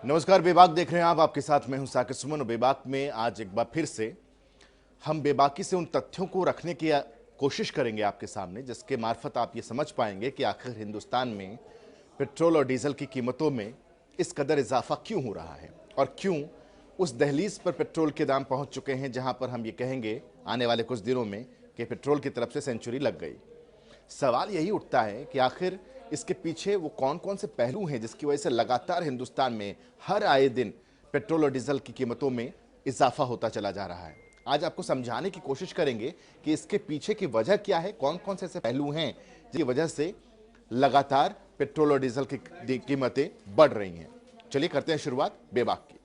नमस्कार, बेबाक देख रहे हैं आप। आपके साथ मैं हूं साकिब सुमन। बेबाक में आज एक बार फिर से हम बेबाकी से उन तथ्यों को रखने की कोशिश करेंगे आपके सामने जिसके मार्फत आप ये समझ पाएंगे कि आखिर हिंदुस्तान में पेट्रोल और डीजल की कीमतों में इस कदर इजाफा क्यों हो रहा है और क्यों उस दहलीज पर पेट्रोल के दाम पहुंच चुके हैं जहां पर हम ये कहेंगे आने वाले कुछ दिनों में कि पेट्रोल की तरफ से सेंचुरी लग गई। सवाल यही उठता है कि आखिर इसके पीछे वो कौन कौन से पहलू हैं जिसकी वजह से लगातार हिंदुस्तान में हर आए दिन पेट्रोल और डीजल की कीमतों में इजाफा होता चला जा रहा है। आज आपको समझाने की कोशिश करेंगे कि इसके पीछे की वजह क्या है, कौन कौन से ऐसे पहलू हैं जिसकी वजह से लगातार पेट्रोल और डीजल की कीमतें बढ़ रही हैं। चलिए करते हैं शुरुआत बेबाक की।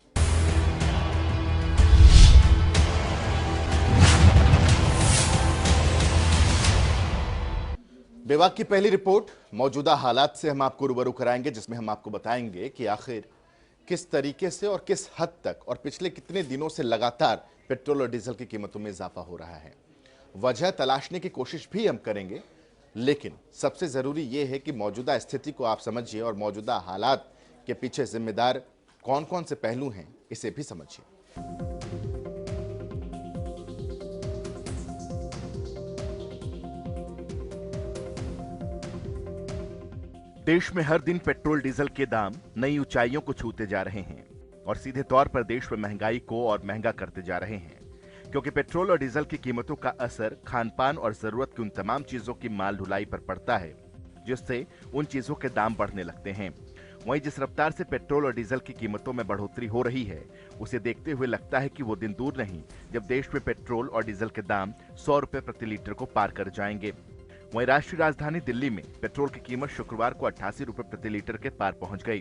बेबाक की पहली रिपोर्ट मौजूदा हालात से हम आपको रूबरू कराएंगे जिसमें हम आपको बताएंगे कि आखिर किस तरीके से और किस हद तक और पिछले कितने दिनों से लगातार पेट्रोल और डीजल की कीमतों में इजाफा हो रहा है। वजह तलाशने की कोशिश भी हम करेंगे, लेकिन सबसे जरूरी यह है कि मौजूदा स्थिति को आप समझिए और मौजूदा हालात के पीछे जिम्मेदार कौन कौन से पहलू हैं इसे भी समझिए। देश में हर दिन पेट्रोल डीजल के दाम नई ऊंचाइयों को छूते जा रहे हैं और सीधे तौर पर देश में महंगाई को और महंगा करते जा रहे हैं, क्योंकि पेट्रोल और डीजल की कीमतों का असर खान पान और जरूरत की उन तमाम चीजों की माल ढुलाई पर पड़ता है जिससे उन चीजों के दाम बढ़ने लगते हैं। वहीं जिस रफ्तार से पेट्रोल और डीजल की कीमतों में बढ़ोतरी हो रही है उसे देखते हुए लगता है कि वो दिन दूर नहीं जब देश में पेट्रोल और डीजल के दाम 100 रुपए प्रति लीटर को पार कर जाएंगे। वहीं राष्ट्रीय राजधानी दिल्ली में पेट्रोल की कीमत शुक्रवार को 88 रुपए प्रति लीटर के पार पहुंच गई,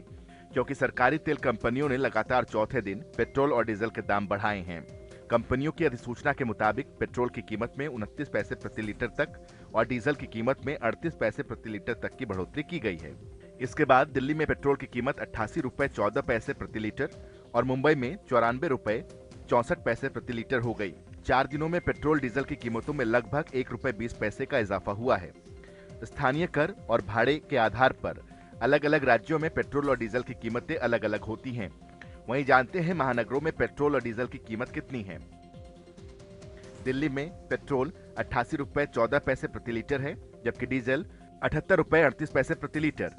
क्योंकि सरकारी तेल कंपनियों ने लगातार चौथे दिन पेट्रोल और डीजल के दाम बढ़ाए हैं। कंपनियों की अधिसूचना के मुताबिक पेट्रोल की कीमत में 29 पैसे प्रति लीटर तक और डीजल की कीमत में 38 पैसे प्रति लीटर तक की बढ़ोतरी की गई है। इसके बाद दिल्ली में पेट्रोल की कीमत 88 रुपए 14 पैसे प्रति लीटर और मुंबई में 94 रुपए 64 पैसे प्रति लीटर हो गई। 4 दिनों में पेट्रोल डीजल की कीमतों में लगभग 1 रुपए 20 पैसे का इजाफा हुआ है। स्थानीय कर और भाड़े के आधार पर अलग अलग राज्यों में पेट्रोल और डीजल की कीमतें अलग अलग होती हैं। वहीं जानते हैं महानगरों में पेट्रोल और डीजल की कीमत कितनी है। दिल्ली में पेट्रोल 88 रुपए 14 पैसे प्रति लीटर है, जबकि डीजल 78 रुपए 38 पैसे प्रति लीटर।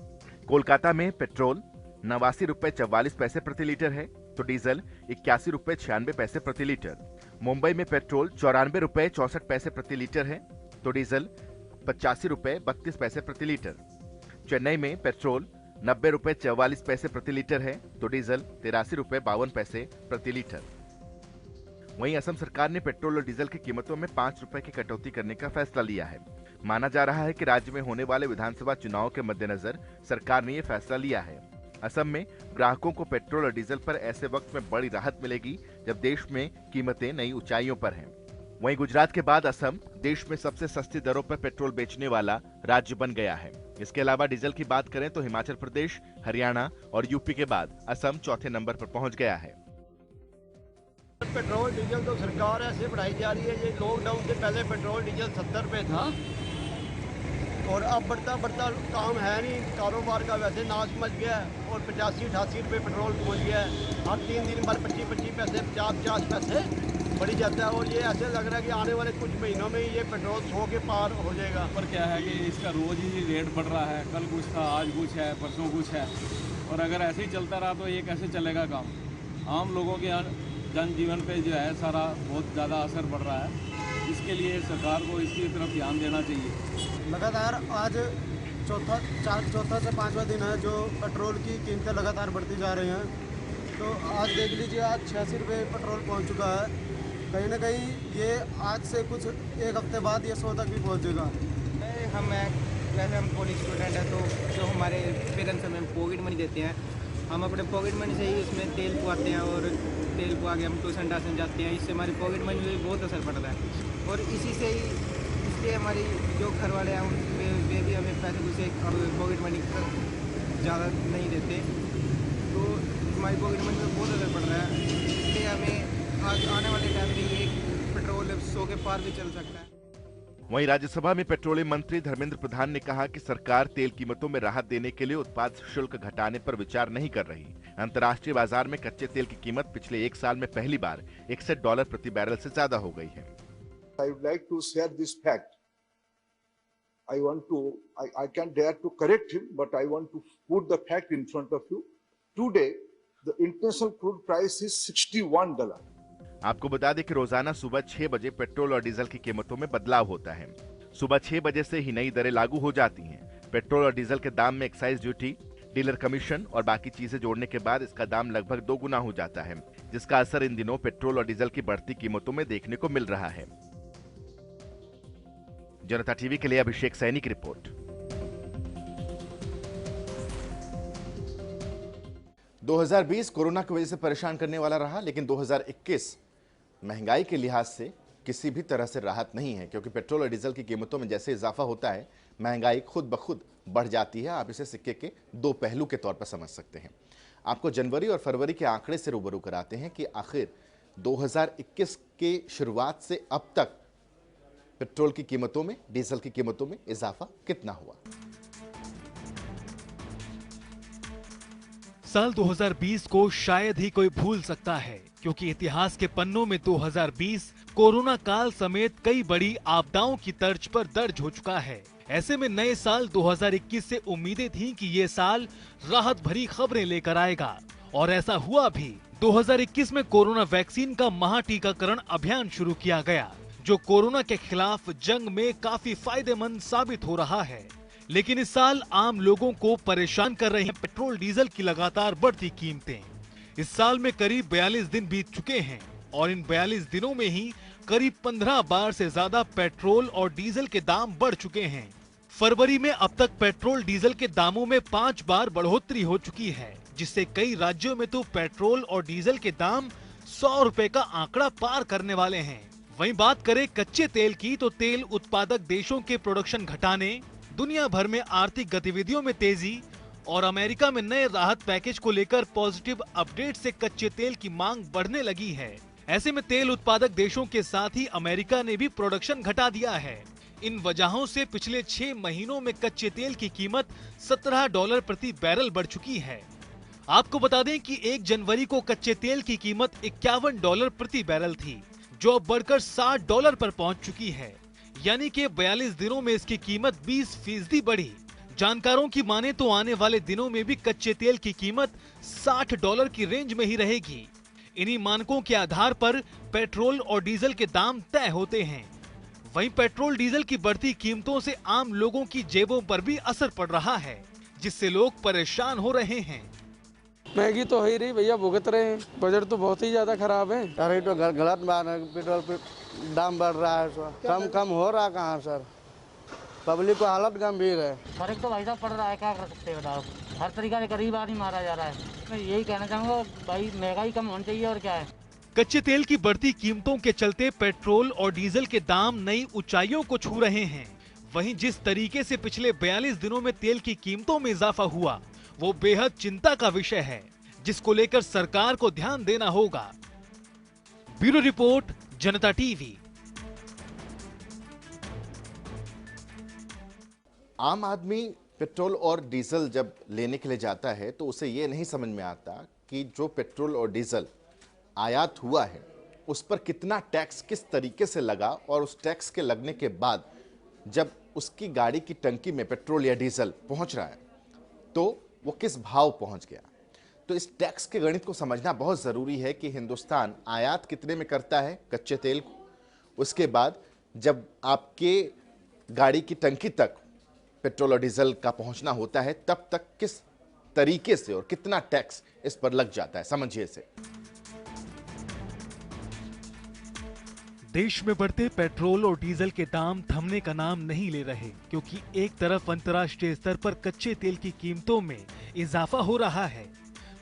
कोलकाता में पेट्रोल 89 रुपए 44 पैसे प्रति लीटर है तो डीजल 81 रुपए 96 पैसे प्रति लीटर। मुंबई में पेट्रोल 94 रुपए 64 पैसे प्रति लीटर है तो डीजल 85 रुपए 32 पैसे प्रति लीटर। चेन्नई में पेट्रोल 90 रुपए 44 पैसे प्रति लीटर है तो डीजल 83 रुपए 52 पैसे प्रति लीटर। वहीं असम सरकार ने पेट्रोल और डीजल की कीमतों में 5 रुपए की कटौती करने का फैसला लिया है। माना जा रहा है कि राज्य में होने वाले विधानसभा चुनाव के मद्देनजर सरकार ने यह फैसला लिया है। असम में ग्राहकों को पेट्रोल और डीजल पर ऐसे वक्त में बड़ी राहत मिलेगी जब देश में कीमतें नई ऊंचाइयों पर हैं। वहीं गुजरात के बाद असम देश में सबसे सस्ती दरों पर पेट्रोल बेचने वाला राज्य बन गया है। इसके अलावा डीजल की बात करें तो हिमाचल प्रदेश, हरियाणा और यूपी के बाद असम चौथे नंबर पर पहुंच गया है। पेट्रोल डीजल तो सरकार ऐसे बढ़ाई जा रही है। ये लॉकडाउन से पहले पेट्रोल डीजल 70 रुपये था और अब बढ़ता बढ़ता काम है नहीं। कारोबार का वैसे नाश मच गया है और 85-88 रुपये पेट्रोल पहुंच गया है। हर 3 दिन बाद 25-25 पैसे 50-50 पैसे बढ़ी जाता है और ये ऐसे लग रहा है कि आने वाले कुछ महीनों में ये पेट्रोल 100 के पार हो जाएगा। पर क्या है कि इसका रोज ही रेट बढ़ रहा है, कल कुछ था, आज कुछ है, परसों कुछ है और अगर ऐसे ही चलता रहा तो ये कैसे चलेगा काम। आम लोगों के जनजीवन पे जो है सारा बहुत ज़्यादा असर पड़ रहा है। इसके लिए सरकार को इसकी तरफ ध्यान देना चाहिए। लगातार आज चौथा से 5वां दिन है जो पेट्रोल की कीमतें लगातार बढ़ती जा रही हैं। तो आज देख लीजिए, आज 86 रुपये पेट्रोल पहुंच चुका है। कहीं ना कहीं ये आज से कुछ एक हफ्ते बाद ये 100 तक भी पहुंचेगा। वैसे हम कॉलेज स्टूडेंट हैं तो जो हमारे पेरेंट्स हमें पॉकेट मनी देते हैं, हम अपने पॉकेट मनी से ही उसमें तेल पुआते हैं और तेल पुआ के हम ट्यूशन टाशन जाते हैं। इससे हमारी पॉकेट मनी में भी बहुत असर पड़ता है और इसी से ही इसलिए हमारी जो घर वाले हैं वे भी हमें पैसे से पॉकेट मनी ज़्यादा नहीं देते, तो हमारी पॉकेट मनी में बहुत असर पड़ रहा है। इसलिए हमें आज आने वाले टाइम में ये पेट्रोल 100 के पार भी चल सकता है। वहीं राज्यसभा में पेट्रोलियम मंत्री धर्मेंद्र प्रधान ने कहा कि सरकार तेल कीमतों में राहत देने के लिए उत्पाद शुल्क घटाने पर विचार नहीं कर रही। अंतर्राष्ट्रीय बाजार में कच्चे तेल की कीमत पिछले एक साल में पहली बार $61 प्रति बैरल से ज्यादा हो गई है। I would like to share this fact. I can't dare to correct him, but I want to put the fact in front of you. Today, the international crude price is $61. आपको बता दें कि रोजाना सुबह 6 बजे पेट्रोल और diesel की कीमतों में बदलाव होता है। सुबह 6 बजे से ही नई दरें लागू हो जाती हैं। पेट्रोल और डीजल के दाम में एक्साइज ड्यूटी, डीलर कमीशन और बाकी चीजें जोड़ने के बाद इसका दाम लगभग 2 गुना हो जाता है, जिसका असर इन दिनों पेट्रोल और डीजल की बढ़ती कीमतों में देखने को मिल रहा है। जनता टीवी के लिए अभिषेक सैनी की रिपोर्ट। 2020 कोरोना की वजह से परेशान करने वाला रहा, लेकिन 2021 महंगाई के लिहाज से किसी भी तरह से राहत नहीं है, क्योंकि पेट्रोल और डीजल की कीमतों में जैसे इजाफा होता है, महंगाई खुद ब खुद बढ़ जाती है। आप इसे सिक्के के दो पहलू के तौर पर समझ सकते हैं। आपको जनवरी और फरवरी के आंकड़े से रूबरू कराते हैं कि आखिर 2021 के शुरुआत से अब तक पेट्रोल की कीमतों में, डीजल की कीमतों में इजाफा कितना हुआ। साल 2020 को शायद ही कोई भूल सकता है, क्योंकि इतिहास के पन्नों में 2020 कोरोना काल समेत कई बड़ी आपदाओं की तर्ज पर दर्ज हो चुका है। ऐसे में नए साल 2021 से उम्मीदें थीं कि ये साल राहत भरी खबरें लेकर आएगा, और ऐसा हुआ भी। 2021 में कोरोना वैक्सीन का महाटीकाकरण अभियान शुरू किया गया, जो कोरोना के खिलाफ जंग में काफी फायदेमंद साबित हो रहा है। लेकिन इस साल आम लोगों को परेशान कर रही हैं पेट्रोल डीजल की लगातार बढ़ती कीमतें। इस साल में करीब 42 दिन बीत चुके हैं, और इन 42 दिनों में ही करीब 15 बार से ज्यादा पेट्रोल और डीजल के दाम बढ़ चुके हैं। फरवरी में अब तक पेट्रोल डीजल के दामों में 5 बार बढ़ोतरी हो चुकी है, जिससे कई राज्यों में तो पेट्रोल और डीजल के दाम 100 रुपए का आंकड़ा पार करने वाले हैं। वहीं बात करें कच्चे तेल की, तो तेल उत्पादक देशों के प्रोडक्शन घटाने, दुनिया भर में आर्थिक गतिविधियों में तेजी और अमेरिका में नए राहत पैकेज को लेकर पॉजिटिव अपडेट से कच्चे तेल की मांग बढ़ने लगी है। ऐसे में तेल उत्पादक देशों के साथ ही अमेरिका ने भी प्रोडक्शन घटा दिया है। इन वजहों से पिछले 6 महीनों में कच्चे तेल की कीमत $17 प्रति बैरल बढ़ चुकी है। आपको बता दें कि 1 जनवरी को कच्चे तेल की कीमत $51 प्रति बैरल थी, जो अब बढ़कर $60 पर पहुंच चुकी है। यानी कि 42 दिनों में इसकी कीमत 20% बढ़ी। जानकारों की माने तो आने वाले दिनों में भी कच्चे तेल की कीमत $60 की रेंज में ही रहेगी। इन्हीं मानकों के आधार पर पेट्रोल और डीजल के दाम तय होते हैं। वहीं पेट्रोल डीजल की बढ़ती कीमतों से आम लोगों की जेबों पर भी असर पड़ रहा है, जिससे लोग परेशान हो रहे हैं। महंगी तो हो ही रही भैया, भुगत रहे हैं। बजट तो बहुत ही ज्यादा खराब है। अरे तो गलत बात है, पेट्रोल पे दाम बढ़ रहा है, कम हो रहा कहाँ सर, पब्लिक को हालत गंभीर है। फर्क तो भाई साहब पड़ रहा है, क्या कर सकते हैं बताओ। हर तरीका से गरीब आदमी मारा जा रहा है। मैं यही कहना चाहूँगा भाई, महंगाई कम होनी चाहिए, और क्या है। कच्चे तेल की बढ़ती कीमतों के चलते पेट्रोल और डीजल के दाम नई ऊंचाइयों को छू रहे हैं। वहीं जिस तरीके से पिछले 42 दिनों में तेल की कीमतों में इजाफा हुआ, वो बेहद चिंता का विषय है, जिसको लेकर सरकार को ध्यान देना होगा। ब्यूरो रिपोर्ट, जनता टीवी। आम आदमी पेट्रोल और डीजल जब लेने के लिए जाता है तो उसे ये नहीं समझ में आता कि जो पेट्रोल और डीजल आयात हुआ है उस पर कितना टैक्स किस तरीके से लगा, और उस टैक्स के लगने के बाद जब उसकी गाड़ी की टंकी में पेट्रोल या डीजल पहुंच रहा है तो वो किस भाव पहुंच गया। तो इस टैक्स के गणित को समझना बहुत ज़रूरी है कि हिंदुस्तान आयात कितने में करता है कच्चे तेल को, उसके बाद जब आपके गाड़ी की टंकी तक पेट्रोल और डीजल का पहुंचना होता है तब तक किस तरीके से और कितना टैक्स इस पर लग जाता है, समझिए इसे। देश में बढ़ते पेट्रोल और डीजल के दाम थमने का नाम नहीं ले रहे, क्योंकि एक तरफ अंतर्राष्ट्रीय स्तर पर कच्चे तेल की कीमतों में इजाफा हो रहा है,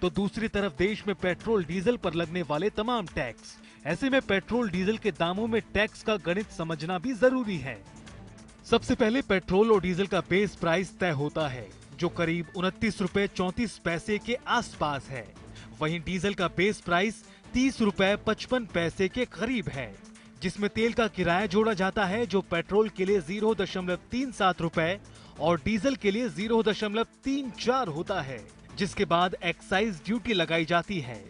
तो दूसरी तरफ देश में पेट्रोल डीजल पर लगने वाले तमाम टैक्स। ऐसे में पेट्रोल डीजल के दामों में टैक्स का गणित समझना भी जरूरी है। सबसे पहले पेट्रोल और डीजल का बेस प्राइस तय होता है, जो करीब 29 रुपए 34 पैसे के आसपास है। वहीं डीजल का बेस प्राइस 30 रुपए 55 पैसे के करीब है, जिसमें तेल का किराया जोड़ा जाता है जो पेट्रोल के लिए 0.37 रुपए और डीजल के लिए 0.34 होता है, जिसके बाद एक्साइज ड्यूटी लगाई जाती है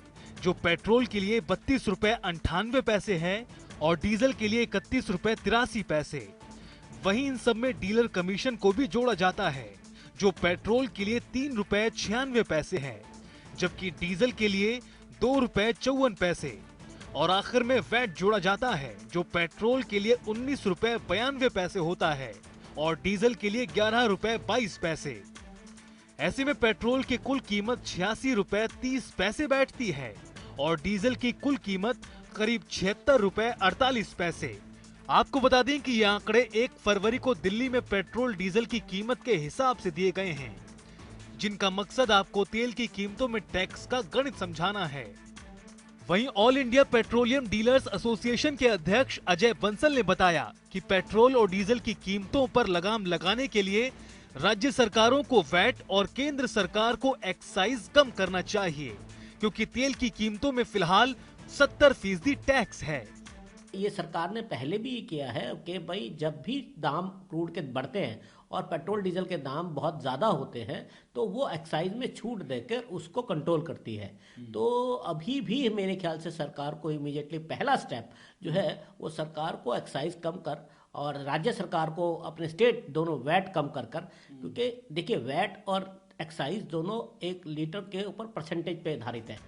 जो पेट्रोल के लिए 32 रुपए 98 पैसे है और डीजल के लिए 31 रुपए 83 पैसे। वहीं इन सब में डीलर कमीशन को भी जोड़ा जाता है जो पेट्रोल के लिए 3 रुपए 96 पैसे है, जबकि डीजल के लिए 2 रुपए 54 पैसे और आखिर में वैट जोड़ा जाता है जो पेट्रोल के लिए 19 रुपए 92 पैसे होता है और डीजल के लिए 11 रुपए 22 पैसे। ऐसे में पेट्रोल की कुल कीमत 86 रुपए 30 पैसे बैठती है और डीजल की कुल कीमत करीब 76 रुपए 48 पैसे। आपको बता दें कि ये आंकड़े 1 फरवरी को दिल्ली में पेट्रोल डीजल की कीमत के हिसाब से दिए गए हैं, जिनका मकसद आपको तेल की कीमतों में टैक्स का गणित समझाना है। वहीं all India petroleum dealers association के अध्यक्ष अजय बंसल ने बताया कि पेट्रोल और डीजल की कीमतों पर लगाम लगाने के लिए राज्य सरकारों को वैट और केंद्र सरकार को एक्साइज कम करना चाहिए, क्योंकि तेल की कीमतों में फिलहाल 70% टैक्स है। ये सरकार ने पहले भी ये किया है कि भाई जब भी दाम क्रूड के बढ़ते हैं और पेट्रोल डीजल के दाम बहुत ज़्यादा होते हैं तो वो एक्साइज में छूट देकर उसको कंट्रोल करती है। तो अभी भी मेरे ख्याल से सरकार को इमीडिएटली पहला स्टेप जो है वो सरकार को एक्साइज कम कर और राज्य सरकार को अपने स्टेट दोनों वैट कम कर क्योंकि देखिए वैट और एक्साइज दोनों 1 लीटर के ऊपर परसेंटेज पे आधारित है।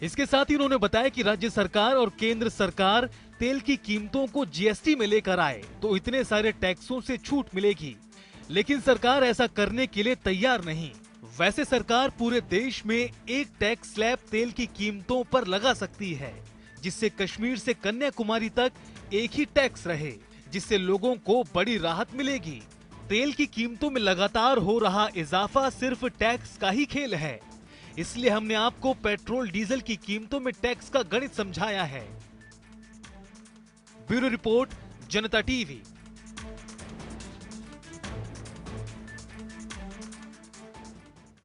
इसके साथ ही उन्होंने बताया कि राज्य सरकार और केंद्र सरकार तेल की कीमतों को जीएसटी में लेकर आए तो इतने सारे टैक्सों से छूट मिलेगी, लेकिन सरकार ऐसा करने के लिए तैयार नहीं। वैसे सरकार पूरे देश में एक टैक्स स्लैब तेल की कीमतों पर लगा सकती है, जिससे कश्मीर से कन्याकुमारी तक एक ही टैक्स रहे, जिससे लोगों को बड़ी राहत मिलेगी। तेल की कीमतों में लगातार हो रहा इजाफा सिर्फ टैक्स का ही खेल है, इसलिए हमने आपको पेट्रोल डीजल की कीमतों में टैक्स का गणित समझाया है। ब्यूरो रिपोर्ट, जनता टीवी।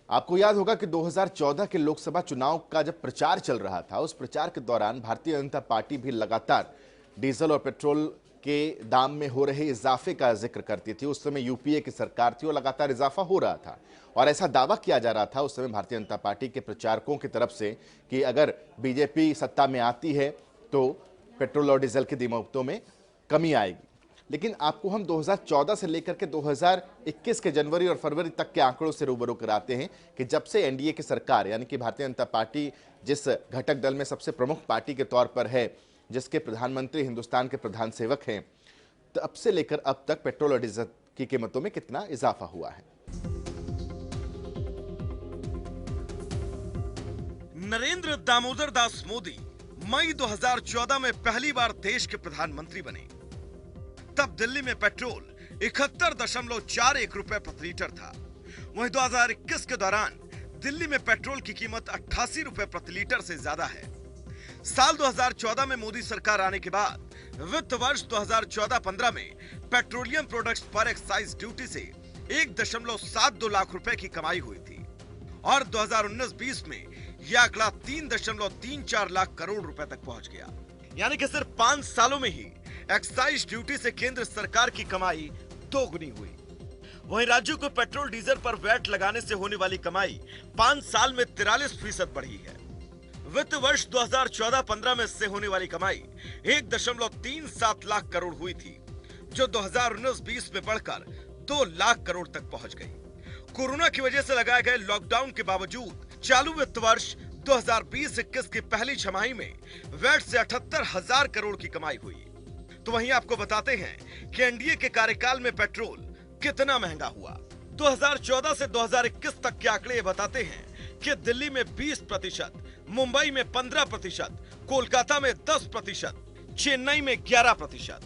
आपको याद होगा कि 2014 के लोकसभा चुनाव का जब प्रचार चल रहा था, उस प्रचार के दौरान भारतीय जनता पार्टी भी लगातार डीजल और पेट्रोल के दाम में हो रहे इजाफे का जिक्र करती थी। उस समय यूपीए की सरकार थी और लगातार इजाफा हो रहा था और ऐसा दावा किया जा रहा था उस समय भारतीय जनता पार्टी के प्रचारकों की तरफ से कि अगर बीजेपी सत्ता में आती है तो पेट्रोल और डीजल की कीमतों में कमी आएगी। लेकिन आपको हम 2014 से लेकर के 2021 के जनवरी और फरवरी तक के आंकड़ों से रूबरू कराते हैं कि जब से एनडीए की सरकार यानी कि भारतीय जनता पार्टी जिस घटक दल में सबसे प्रमुख पार्टी के तौर पर है, जिसके प्रधानमंत्री हिंदुस्तान के प्रधान सेवक हैं, तब से लेकर अब तक पेट्रोल और डीजल की कीमतों में कितना इजाफा हुआ है। नरेंद्र दामोदर दास मोदी मई 2014 में पहली बार देश के प्रधानमंत्री बने। तब दिल्ली में पेट्रोल 71.41 रुपए प्रति लीटर था। वहीं 2021 के दौरान दिल्ली में पेट्रोल की कीमत 88 रुपए प्रति लीटर से ज्यादा है। साल 2014 में मोदी सरकार आने के बाद वित्त वर्ष 2014-15 में पेट्रोलियम प्रोडक्ट्स पर एक्साइज ड्यूटी से 1.72 लाख रुपए की कमाई हुई थी और 2019-20 में यह आंकड़ा 3.34 लाख करोड़ रुपए तक पहुंच गया। यानी कि सिर्फ 5 सालों में ही एक्साइज ड्यूटी से केंद्र सरकार की कमाई दोगुनी हुई। वहीं राज्यों को पेट्रोल डीजल पर वैट लगाने से होने वाली कमाई 5 साल में 43% बढ़ी है। वित्त वर्ष 2014-15 में इससे होने वाली कमाई 1.37 लाख करोड़ हुई थी, जो 2019-20 में बढ़कर 2 लाख करोड़ तक पहुंच गई। कोरोना की वजह से लगाए गए लॉकडाउन के बावजूद चालू वित्त वर्ष 2020-21 की पहली छमाही में वैट से 78,000 करोड़ की कमाई हुई। तो वहीं आपको बताते हैं कि एनडीए के कार्यकाल में पेट्रोल कितना महंगा हुआ। 2014 से 2021 तक के आंकड़े बताते हैं कि दिल्ली में 20%, मुंबई में 15%, कोलकाता में 10%, चेन्नई में 11%।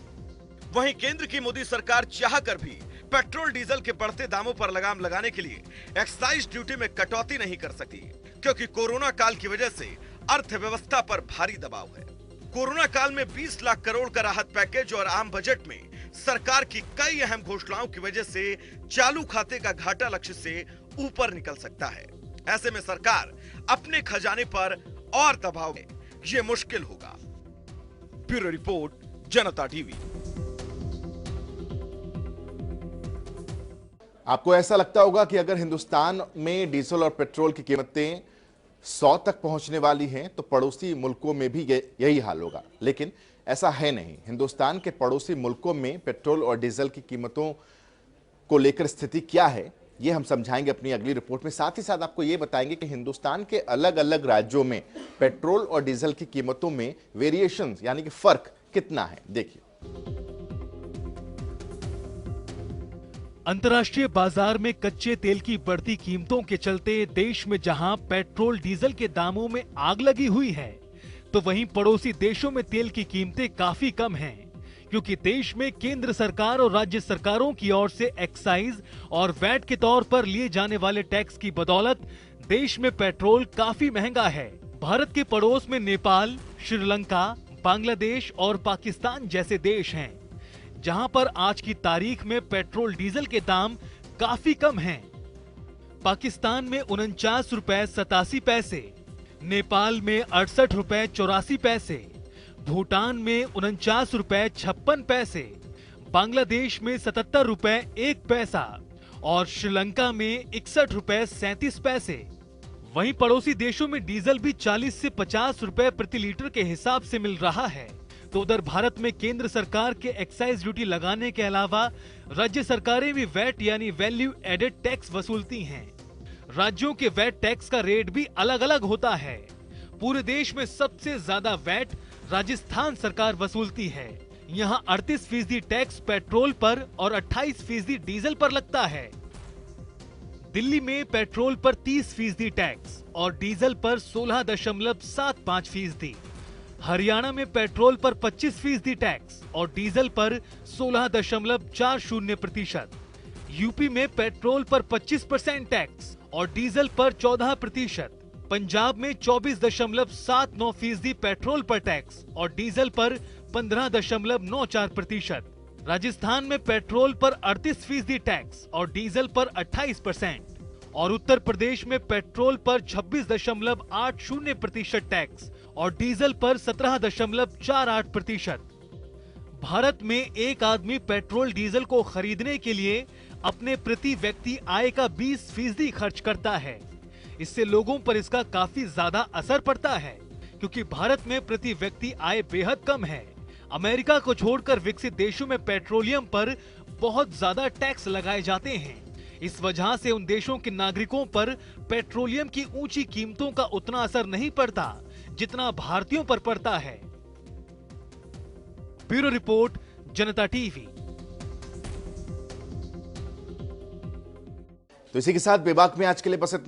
वहीं केंद्र की मोदी सरकार चाहकर भी पेट्रोल डीजल के बढ़ते दामों पर लगाम लगाने के लिए एक्साइज ड्यूटी में कटौती नहीं कर सकी, क्योंकि कोरोना काल की वजह से अर्थव्यवस्था पर भारी दबाव है। कोरोना काल में 20 लाख करोड़ का राहत पैकेज और आम बजट में सरकार की कई अहम घोषणाओं की वजह से चालू खाते का घाटा लक्ष्य से ऊपर निकल सकता है। ऐसे में सरकार अपने खजाने पर और दबाव में ये मुश्किल होगा। ब्यूरो रिपोर्ट, जनता टीवी। आपको ऐसा लगता होगा कि अगर हिंदुस्तान में डीजल और पेट्रोल की कीमतें 100 तक पहुंचने वाली हैं तो पड़ोसी मुल्कों में भी यही हाल होगा, लेकिन ऐसा है नहीं। हिंदुस्तान के पड़ोसी मुल्कों में पेट्रोल और डीजल की कीमतों को लेकर स्थिति क्या है, ये हम समझाएंगे अपनी अगली रिपोर्ट में। साथ ही साथ आपको ये बताएंगे कि हिंदुस्तान के अलग अलग राज्यों में पेट्रोल और डीजल की कीमतों में वेरिएशंस यानी कि फर्क कितना है, देखिए। अंतर्राष्ट्रीय बाजार में कच्चे तेल की बढ़ती कीमतों के चलते देश में जहां पेट्रोल डीजल के दामों में आग लगी हुई है, तो वहीं पड़ोसी देशों में तेल की कीमतें काफी कम हैं, क्योंकि देश में केंद्र सरकार और राज्य सरकारों की ओर से एक्साइज और वैट के तौर पर लिए जाने वाले टैक्स की बदौलत देश में पेट्रोल काफी महंगा है। भारत के पड़ोस में नेपाल, श्रीलंका, बांग्लादेश और पाकिस्तान जैसे देश हैं, जहां पर आज की तारीख में पेट्रोल डीजल के दाम काफी कम हैं। पाकिस्तान में 49 रुपए 87 पैसे, नेपाल में 68 रुपए 84 पैसे, भूटान में 49 रुपए 56 पैसे, बांग्लादेश में 77 रुपए 1 पैसा और श्रीलंका में 61 रुपए 37 पैसे। वहीं पड़ोसी देशों में डीजल भी 40 से 50 रुपए प्रति लीटर के हिसाब से मिल रहा है। तो उधर भारत में केंद्र सरकार के एक्साइज ड्यूटी लगाने के अलावा राज्य सरकारें भी वैट यानी वैल्यू एडेड टैक्स वसूलती हैं। राज्यों के वैट टैक्स का रेट भी अलग अलग होता है। पूरे देश में सबसे ज्यादा वैट राजस्थान सरकार वसूलती है। यहाँ 38% टैक्स पेट्रोल पर और 28% डीजल पर लगता है। दिल्ली में पेट्रोल पर 30% टैक्स और डीजल पर 16.75%। हरियाणा में पेट्रोल पर 25% टैक्स और डीजल पर 16.40%। यूपी में पेट्रोल पर 25% टैक्स और डीजल पर 14%। पंजाब में 24.79% पेट्रोल पर टैक्स और डीजल पर 15.94%। राजस्थान में पेट्रोल पर 38% टैक्स और डीजल पर 28%। और उत्तर प्रदेश में पेट्रोल पर 26.80% टैक्स और डीजल पर 17.48%। भारत में एक आदमी पेट्रोल डीजल को खरीदने के लिए अपने प्रति व्यक्ति आय का 20% खर्च करता है। इससे लोगों पर इसका काफी ज्यादा असर पड़ता है, क्योंकि भारत में प्रति व्यक्ति आय बेहद कम है। अमेरिका को छोड़कर विकसित देशों में पेट्रोलियम पर बहुत ज्यादा टैक्स लगाए जाते हैं। इस वजह से उन देशों के नागरिकों पर पेट्रोलियम की ऊंची कीमतों का उतना असर नहीं पड़ता जितना भारतीयों पर पड़ता है। ब्यूरो रिपोर्ट, जनता टीवी। तो इसी के साथ बेबाक में आज के लिए बस इतना।